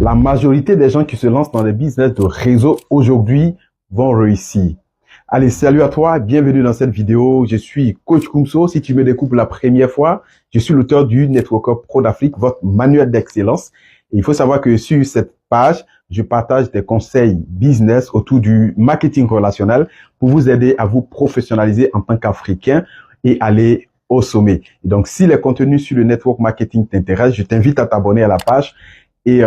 La majorité des gens qui se lancent dans les business de réseau aujourd'hui vont réussir. Allez, salut à toi, bienvenue dans cette vidéo. Je suis Coach Kumso. Si tu me découvres la première fois, je suis l'auteur du Networker Pro d'Afrique, votre manuel d'excellence. Et il faut savoir que sur cette page, je partage des conseils business autour du marketing relationnel pour vous aider à vous professionnaliser en tant qu'Africain et aller au sommet. Et donc, si les contenus sur le network marketing t'intéressent, je t'invite à t'abonner à la page. Et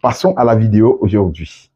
passons à la vidéo aujourd'hui.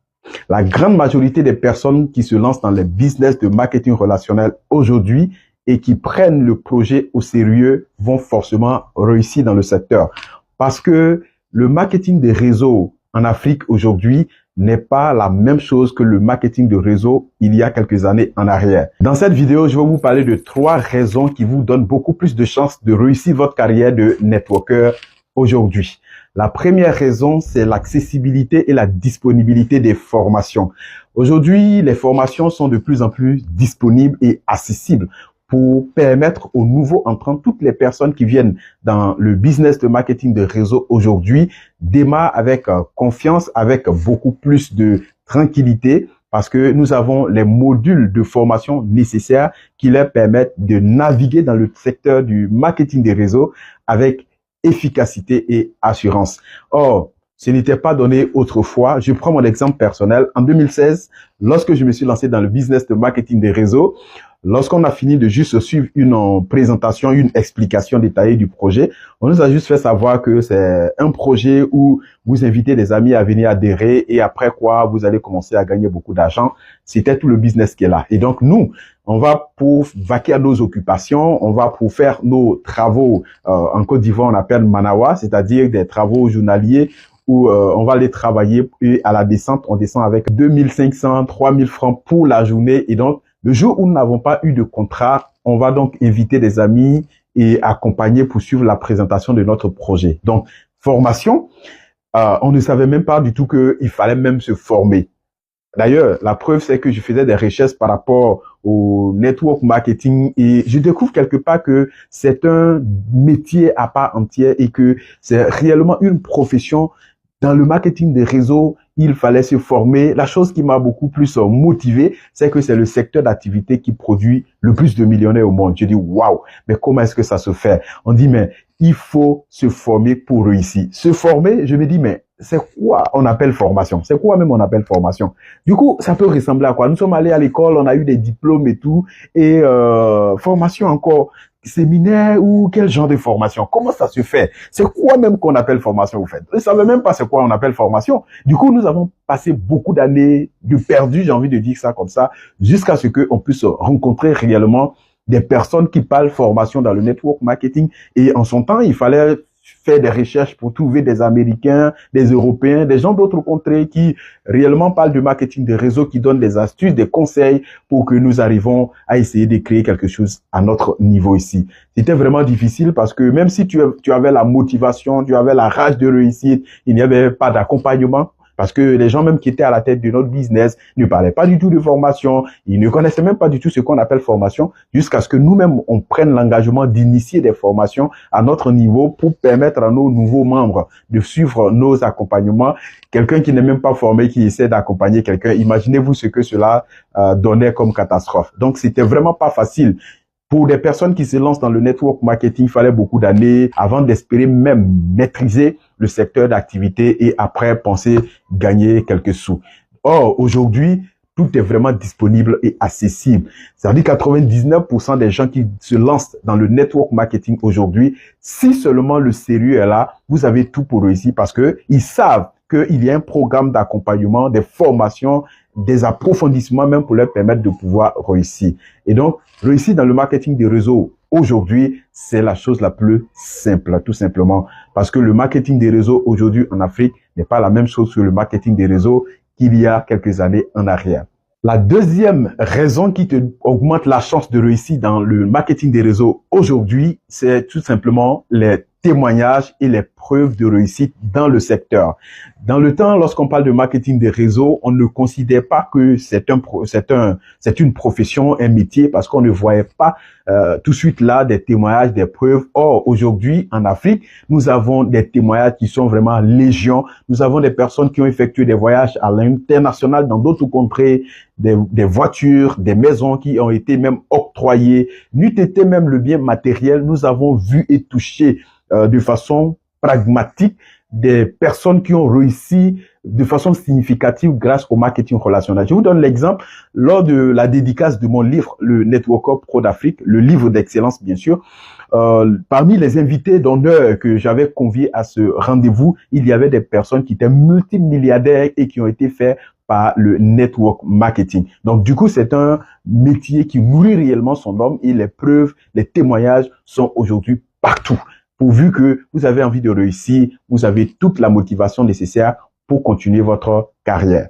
La grande majorité des personnes qui se lancent dans les business de marketing relationnel aujourd'hui et qui prennent le projet au sérieux vont forcément réussir dans le secteur. Parce que le marketing des réseaux en Afrique aujourd'hui n'est pas la même chose que le marketing de réseau il y a quelques années en arrière. Dans cette vidéo, je vais vous parler de 3 raisons qui vous donnent beaucoup plus de chances de réussir votre carrière de networker aujourd'hui. La première raison, c'est l'accessibilité et la disponibilité des formations. Aujourd'hui, les formations sont de plus en plus disponibles et accessibles pour permettre aux nouveaux entrants, toutes les personnes qui viennent dans le business de marketing de réseau aujourd'hui, démarrent avec confiance, avec beaucoup plus de tranquillité, parce que nous avons les modules de formation nécessaires qui leur permettent de naviguer dans le secteur du marketing des réseaux avec efficacité et assurance. Or, ce n'était pas donné autrefois. Je prends mon exemple personnel. En 2016, lorsque je me suis lancé dans le business de marketing des réseaux, lorsqu'on a fini de juste suivre une présentation, une explication détaillée du projet, on nous a juste fait savoir que c'est un projet où vous invitez des amis à venir adhérer et après quoi, vous allez commencer à gagner beaucoup d'argent. C'était tout le business qui est là. Et donc, nous, on va pour vaquer à nos occupations, on va pour faire nos travaux, en Côte d'Ivoire, on appelle Manawa, c'est-à-dire des travaux journaliers où on va aller travailler et à la descente, on descend avec 2500, 3000 francs pour la journée. Et donc, le jour où nous n'avons pas eu de contrat, on va donc inviter des amis et accompagner pour suivre la présentation de notre projet. Donc, formation, on ne savait même pas du tout qu'il fallait même se former. D'ailleurs, la preuve, c'est que je faisais des recherches par rapport au network marketing et je découvre quelque part que c'est un métier à part entière et que c'est réellement une profession. Dans le marketing des réseaux, il fallait se former. La chose qui m'a beaucoup plus motivé, c'est que c'est le secteur d'activité qui produit le plus de millionnaires au monde. Je dis, waouh, mais comment est-ce que ça se fait? On dit, mais il faut se former pour réussir. Se former, je me dis, mais c'est quoi on appelle formation? C'est quoi même on appelle formation? Du coup, ça peut ressembler à quoi? Nous sommes allés à l'école, on a eu des diplômes et tout, et formation encore, séminaire ou quel genre de formation? Comment ça se fait? C'est quoi même qu'on appelle formation, vous faites? Je ne savais même pas c'est quoi on appelle formation. Du coup, nous avons passé beaucoup d'années de perdu, j'ai envie de dire ça comme ça, jusqu'à ce qu'on puisse rencontrer réellement des personnes qui parlent formation dans le network marketing. Et en son temps, il fallait faire des recherches pour trouver des Américains, des Européens, des gens d'autres contrées qui réellement parlent de marketing de réseau, qui donnent des astuces, des conseils pour que nous arrivons à essayer de créer quelque chose à notre niveau ici. C'était vraiment difficile parce que même si tu avais la motivation, tu avais la rage de réussir, il n'y avait pas d'accompagnement. Parce que les gens même qui étaient à la tête de notre business ne parlaient pas du tout de formation, ils ne connaissaient même pas du tout ce qu'on appelle formation, jusqu'à ce que nous-mêmes, on prenne l'engagement d'initier des formations à notre niveau pour permettre à nos nouveaux membres de suivre nos accompagnements. Quelqu'un qui n'est même pas formé, qui essaie d'accompagner quelqu'un, imaginez-vous ce que cela donnait comme catastrophe. Donc, c'était vraiment pas facile. Pour des personnes qui se lancent dans le network marketing, il fallait beaucoup d'années avant d'espérer même maîtriser le secteur d'activité et après penser gagner quelques sous. Or, aujourd'hui, tout est vraiment disponible et accessible. C'est-à-dire 99% des gens qui se lancent dans le network marketing aujourd'hui, si seulement le sérieux est là, vous avez tout pour réussir parce que ils savent qu'il y a un programme d'accompagnement, des formations, des approfondissements même pour leur permettre de pouvoir réussir. Et donc, réussir dans le marketing des réseaux aujourd'hui, c'est la chose la plus simple, tout simplement. Parce que le marketing des réseaux aujourd'hui en Afrique n'est pas la même chose que le marketing des réseaux qu'il y a quelques années en arrière. La deuxième raison qui te augmente la chance de réussir dans le marketing des réseaux aujourd'hui, c'est tout simplement les témoignages et les preuves de réussite dans le secteur. Dans le temps, lorsqu'on parle de marketing des réseaux, on ne considère pas que c'est une profession, un métier, parce qu'on ne voyait pas tout de suite là des témoignages, des preuves. Or, aujourd'hui, en Afrique, nous avons des témoignages qui sont vraiment légion. Nous avons des personnes qui ont effectué des voyages à l'international dans d'autres contrées, des voitures, des maisons qui ont été même octroyées. N'eût été même le bien matériel, nous avons vu et touché de façon pragmatique des personnes qui ont réussi de façon significative grâce au marketing relationnel. Je vous donne l'exemple lors de la dédicace de mon livre, le Networker Pro d'Afrique, le livre d'excellence bien sûr. Parmi les invités d'honneur que j'avais conviés à ce rendez-vous, il y avait des personnes qui étaient multimilliardaires et qui ont été faits par le network marketing. Donc, du coup, c'est un métier qui nourrit réellement son homme et les preuves, les témoignages sont aujourd'hui partout. Pourvu que vous avez envie de réussir, vous avez toute la motivation nécessaire pour continuer votre carrière.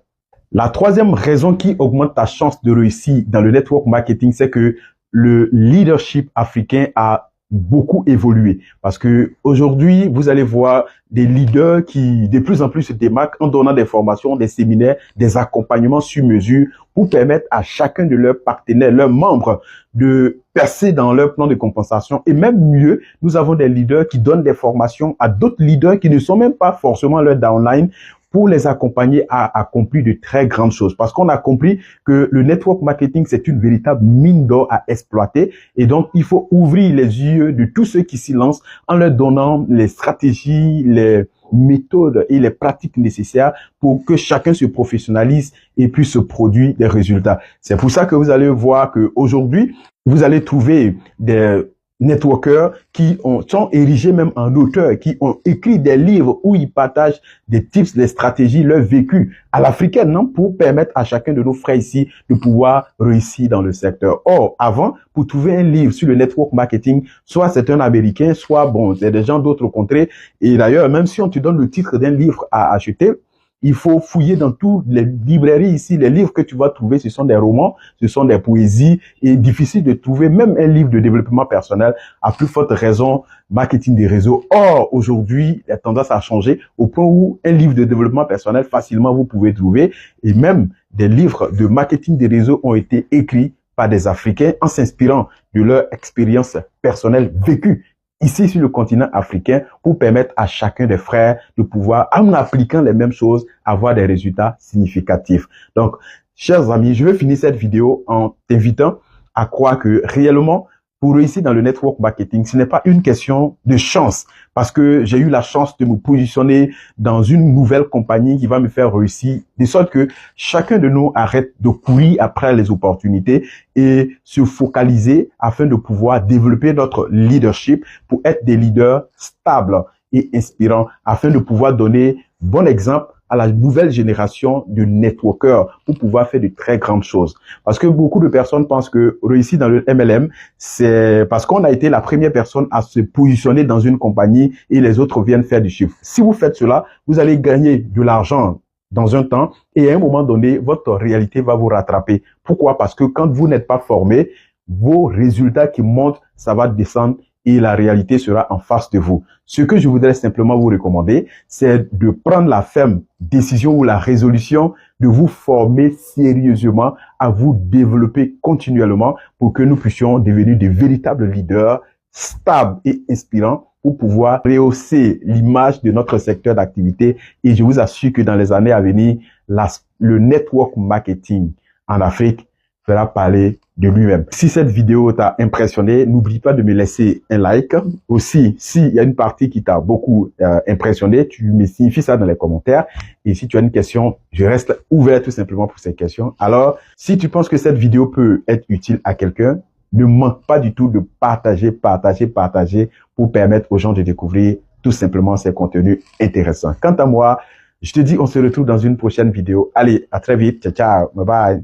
La troisième raison qui augmente ta chance de réussir dans le network marketing, c'est que le leadership africain a beaucoup évolué. Parce que aujourd'hui, vous allez voir des leaders qui de plus en plus se démarquent en donnant des formations, des séminaires, des accompagnements sur mesure pour permettre à chacun de leurs partenaires, leurs membres, de percer dans leur plan de compensation. Et même mieux, nous avons des leaders qui donnent des formations à d'autres leaders qui ne sont même pas forcément leur downline pour les accompagner à accomplir de très grandes choses. Parce qu'on a compris que le network marketing, c'est une véritable mine d'or à exploiter. Et donc, il faut ouvrir les yeux de tous ceux qui s'y lancent en leur donnant les stratégies, les méthodes et les pratiques nécessaires pour que chacun se professionnalise et puisse produire des résultats. C'est pour ça que vous allez voir qu'aujourd'hui, vous allez trouver des networkers qui sont érigés même en auteurs, qui ont écrit des livres où ils partagent des tips, des stratégies, leur vécu à l'africaine, non, pour permettre à chacun de nos frères ici de pouvoir réussir dans le secteur. Or, avant, pour trouver un livre sur le network marketing, soit c'est un Américain, soit bon, c'est des gens d'autres contrées. Et d'ailleurs, même si on te donne le titre d'un livre à acheter, il faut fouiller dans toutes les librairies ici. Les livres que tu vas trouver, ce sont des romans, ce sont des poésies. Et difficile de trouver même un livre de développement personnel, à plus forte raison, marketing des réseaux. Or, aujourd'hui, la tendance a changé au point où un livre de développement personnel, facilement, vous pouvez trouver. Et même des livres de marketing des réseaux ont été écrits par des Africains en s'inspirant de leur expérience personnelle vécue ici sur le continent africain pour permettre à chacun des frères de pouvoir, en appliquant les mêmes choses, avoir des résultats significatifs. Donc, chers amis, je vais finir cette vidéo en t'invitant à croire que réellement, pour réussir dans le network marketing, ce n'est pas une question de chance, parce que j'ai eu la chance de me positionner dans une nouvelle compagnie qui va me faire réussir, de sorte que chacun de nous arrête de courir après les opportunités et se focaliser afin de pouvoir développer notre leadership pour être des leaders stables et inspirants, afin de pouvoir donner bon exemple à la nouvelle génération de networkers pour pouvoir faire de très grandes choses. Parce que beaucoup de personnes pensent que réussir dans le MLM, c'est parce qu'on a été la première personne à se positionner dans une compagnie et les autres viennent faire du chiffre. Si vous faites cela, vous allez gagner de l'argent dans un temps et à un moment donné, votre réalité va vous rattraper. Pourquoi? Parce que quand vous n'êtes pas formé, vos résultats qui montent, ça va descendre et la réalité sera en face de vous. Ce que je voudrais simplement vous recommander, c'est de prendre la ferme décision ou la résolution de vous former sérieusement, à vous développer continuellement pour que nous puissions devenir de véritables leaders stables et inspirants pour pouvoir rehausser l'image de notre secteur d'activité. Et je vous assure que dans les années à venir, le network marketing en Afrique fera parler de lui-même. Si cette vidéo t'a impressionné, n'oublie pas de me laisser un like. Aussi, s'il y a une partie qui t'a beaucoup impressionné, tu me signifies ça dans les commentaires. Et si tu as une question, je reste ouvert tout simplement pour ces questions. Alors, si tu penses que cette vidéo peut être utile à quelqu'un, ne manque pas du tout de partager pour permettre aux gens de découvrir tout simplement ces contenus intéressants. Quant à moi, je te dis, on se retrouve dans une prochaine vidéo. Allez, à très vite. Ciao, ciao. Bye bye.